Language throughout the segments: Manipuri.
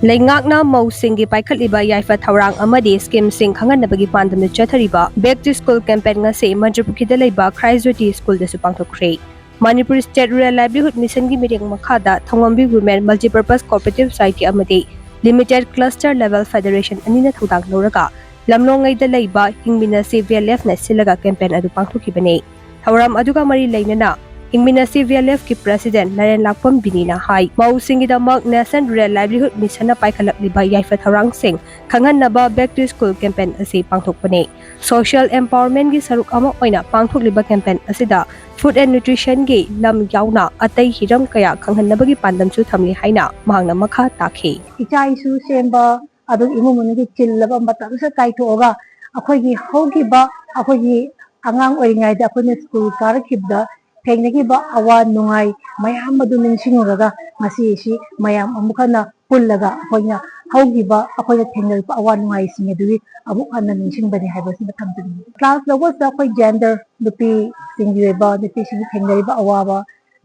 Leingakna mausingi paikhatliba yaifa thaurang amadi scheme sing khanganabagi pandamna chathariba back to school campaign ngase Mantripukhri da leiba Jyoti school da su Pangthokkhre. Manipuri State Rural Livelihood Mission gi meeting makhada Thongwambi Women Multipurpose Cooperative Society amadi Limited Cluster Level Federation anina thudang loraka lamnongai da leiba hingmina CVLF na silaga campaign adu pangthokibane. Thauram aduga mari leinana Hingmina CVLF ki President Naren Lakpam Binina hai mausingi damak National Rural Livelihood Mission na paikhalakliba yaifa tharang sing khangannaba back to school campaign asi pangthokpane. Social empowerment gi saruk ama oina pangthokliba campaign asida food and nutrition gi lam yauna atai hiram kaya khanghannabagi pandamchu thamli haina mahangna makha takhi. Icha isu semba adu imumungi chillaba matam sa kaithoga akhoigi hogiba akhoigi angang oringai da akhone school karakibda Thengnagiba awa nungai mayam adu ningsingoraga ngasi si mayam amukana pullaga akoina haugiba akoina thengnaiba awa nungai singeduwi amukana ningsingbani haibasi bathamduni class levels da akoi gender nupi singiba nupi singi thengnaiba awaba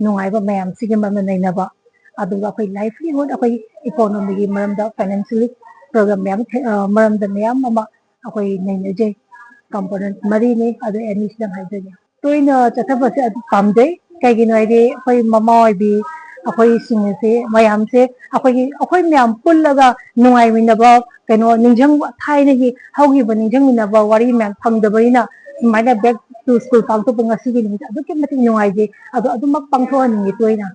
nungaiba mayam sigimba nainaba aduga akoi livelihood akoi economy gi maramda financially program mayam maramda mayam ama akoi nainaje component mari ne adu enis dang haidani toina chathabase adu pamde kaigino aide akoi mama oibi akoi singse mayamse akoi mayam pullaga nungai minaba keno ningjang thainagi haugiba ningjang minaba wari mayam phangdabaina sumaina back to school pangtho ngasi gi nimit adu ke mati nungai je adu mak pangtho ani toina